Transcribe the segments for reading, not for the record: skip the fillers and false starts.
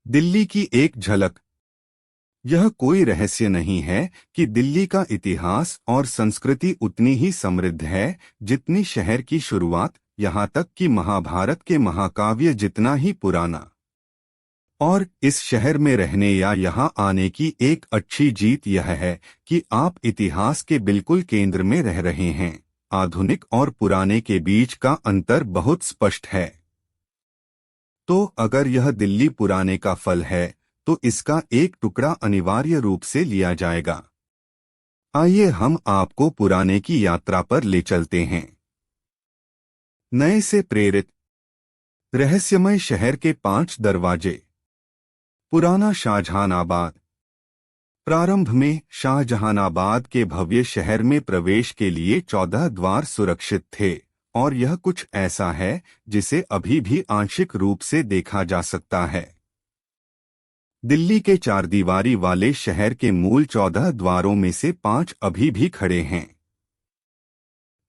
दिल्ली की एक झलक। यह कोई रहस्य नहीं है कि दिल्ली का इतिहास और संस्कृति उतनी ही समृद्ध है जितनी शहर की शुरुआत, यहाँ तक कि महाभारत के महाकाव्य जितना ही पुराना। और इस शहर में रहने या यहाँ आने की एक अच्छी जीत यह है कि आप इतिहास के बिल्कुल केंद्र में रह रहे हैं। आधुनिक और पुराने के बीच का अंतर बहुत स्पष्ट है। तो अगर यह दिल्ली पुराने का फल है तो इसका एक टुकड़ा अनिवार्य रूप से लिया जाएगा। आइए हम आपको पुराने की यात्रा पर ले चलते हैं। नए से प्रेरित। रहस्यमय शहर के 5 दरवाजे। पुराना शाहजहानाबाद। प्रारंभ में शाहजहानाबाद के भव्य शहर में प्रवेश के लिए 14 द्वार सुरक्षित थे, और यह कुछ ऐसा है जिसे अभी भी आंशिक रूप से देखा जा सकता है। दिल्ली के 4 दीवारी वाले शहर के मूल 14 द्वारों में से 5 अभी भी खड़े हैं।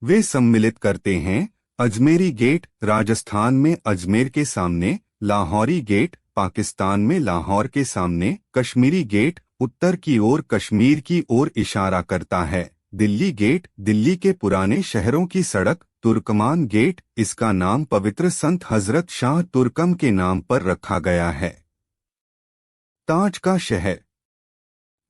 वे सम्मिलित करते हैं अजमेरी गेट राजस्थान में अजमेर के सामने, लाहौरी गेट पाकिस्तान में लाहौर के सामने, कश्मीरी गेट उत्तर की ओर कश्मीर की ओर इशारा करता है, दिल्ली गेट दिल्ली के पुराने शहरों की सड़क, तुर्कमान गेट इसका नाम पवित्र संत हजरत शाह तुर्कम के नाम पर रखा गया है। ताज का शहर।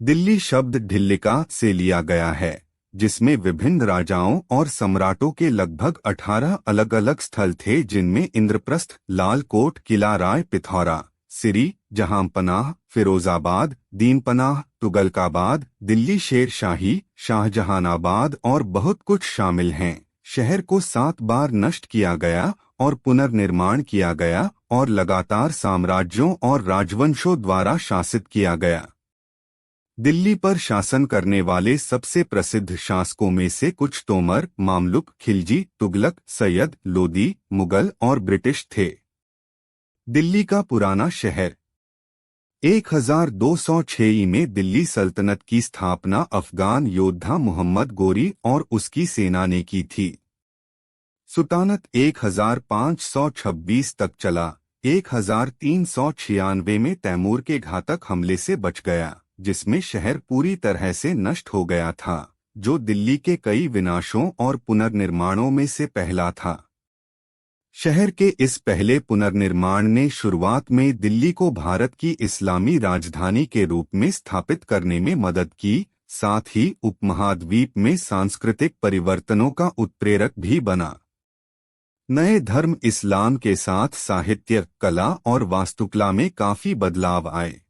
दिल्ली शब्द ढिल्लिका से लिया गया है, जिसमें विभिन्न राजाओं और सम्राटों के लगभग 18 अलग अलग स्थल थे, जिनमें इंद्रप्रस्थ, लाल कोट, किला राय पिथौरा, सिरी, जहांपनाह, फिरोजाबाद, दीनपनाह, तुगलकाबाद, दिल्ली शेर शाही, शाहजहानाबाद और बहुत कुछ शामिल हैं। शहर को 7 बार नष्ट किया गया और पुनर्निर्माण किया गया और लगातार साम्राज्यों और राजवंशों द्वारा शासित किया गया। दिल्ली पर शासन करने वाले सबसे प्रसिद्ध शासकों में से कुछ तोमर, मामलुक, खिलजी, तुगलक, सैयद, लोदी, मुगल और ब्रिटिश थे। दिल्ली का पुराना शहर। 1206 में दिल्ली सल्तनत की स्थापना अफगान योद्धा मोहम्मद गोरी और उसकी सेना ने की थी। सुल्तानत 1526 तक चला। 1396 में तैमूर के घातक हमले से बच गया, जिसमें शहर पूरी तरह से नष्ट हो गया था, जो दिल्ली के कई विनाशों और पुनर्निर्माणों में से पहला था। शहर के इस पहले पुनर्निर्माण ने शुरुआत में दिल्ली को भारत की इस्लामी राजधानी के रूप में स्थापित करने में मदद की, साथ ही उपमहाद्वीप में सांस्कृतिक परिवर्तनों का उत्प्रेरक भी बना। नए धर्म इस्लाम के साथ साहित्य, कला और वास्तुकला में काफी बदलाव आए।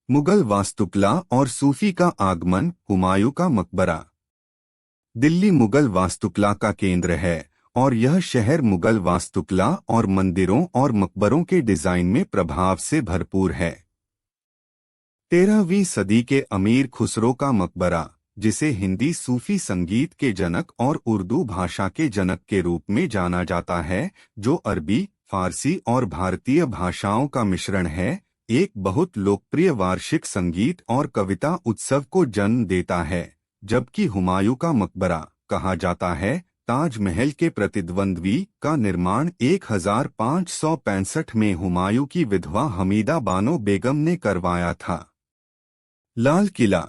मुगल वास्तुकला और सूफी का आगमन। हुमायूं का मकबरा। दिल्ली मुगल वास्तुकला का केंद्र है और यह शहर मुगल वास्तुकला और मंदिरों और मकबरों के डिजाइन में प्रभाव से भरपूर है। 13वीं सदी के अमीर खुसरो का मकबरा, जिसे हिंदी सूफी संगीत के जनक और उर्दू भाषा के जनक के रूप में जाना जाता है, जो अरबी, फारसी और भारतीय भाषाओं का मिश्रण है, एक बहुत लोकप्रिय वार्षिक संगीत और कविता उत्सव को जन्म देता है। जबकि हुमायूं का मकबरा, कहा जाता है, ताजमहल के प्रतिद्वंद्वी का निर्माण 1565 में हुमायूं की विधवा हमीदा बानो बेगम ने करवाया था। लाल किला।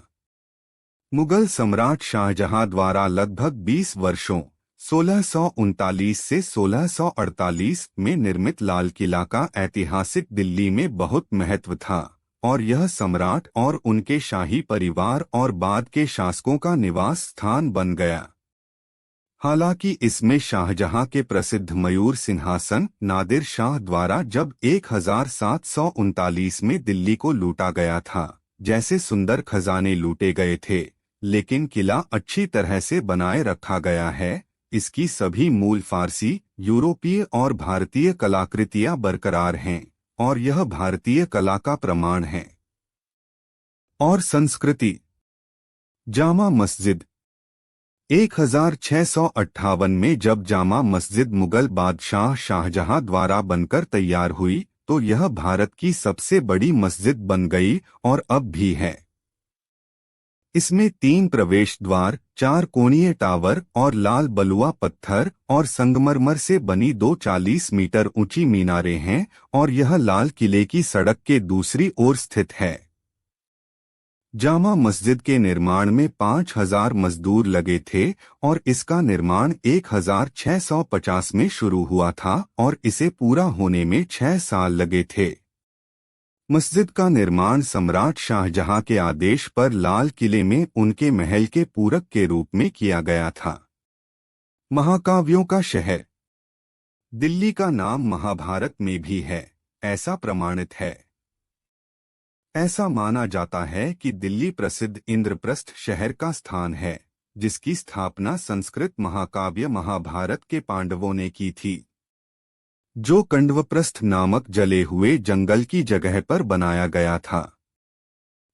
मुगल सम्राट शाहजहां द्वारा लगभग 20 वर्षों 1639 से 1648 में निर्मित लाल किला का ऐतिहासिक दिल्ली में बहुत महत्व था, और यह सम्राट और उनके शाही परिवार और बाद के शासकों का निवास स्थान बन गया। हालांकि इसमें शाहजहां के प्रसिद्ध मयूर सिंहासन नादिर शाह द्वारा जब 1739 में दिल्ली को लूटा गया था, जैसे सुंदर खजाने लूटे गए थे, लेकिन किला अच्छी तरह से बनाए रखा गया है। इसकी सभी मूल फारसी, यूरोपीय और भारतीय कलाकृतियां बरकरार हैं, और यह भारतीय कला का प्रमाण है। और संस्कृति। जामा मस्जिद। 1658 में जब जामा मस्जिद मुगल बादशाह शाहजहां द्वारा बनकर तैयार हुई, तो यह भारत की सबसे बड़ी मस्जिद बन गई और अब भी है। इसमें 3 प्रवेश द्वार, 4 कोणीय टावर और लाल बलुआ पत्थर और संगमरमर से बनी 2 40 मीटर ऊंची मीनारें हैं और यह लाल किले की सड़क के दूसरी ओर स्थित है। जामा मस्जिद के निर्माण में 5,000 मजदूर लगे थे और इसका निर्माण 1650 में शुरू हुआ था और इसे पूरा होने में 6 साल लगे थे। मस्जिद का निर्माण सम्राट शाहजहां के आदेश पर लाल किले में उनके महल के पूरक के रूप में किया गया था। महाकाव्यों का शहर। दिल्ली का नाम महाभारत में भी है, ऐसा प्रमाणित है। ऐसा माना जाता है कि दिल्ली प्रसिद्ध इंद्रप्रस्थ शहर का स्थान है, जिसकी स्थापना संस्कृत महाकाव्य महाभारत के पांडवों ने की थी, जो कंडवप्रस्थ नामक जले हुए जंगल की जगह पर बनाया गया था।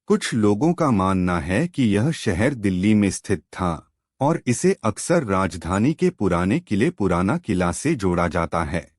कुछ लोगों का मानना है कि यह शहर दिल्ली में स्थित था और इसे अक्सर राजधानी के पुराने किले पुराना किला से जोड़ा जाता है।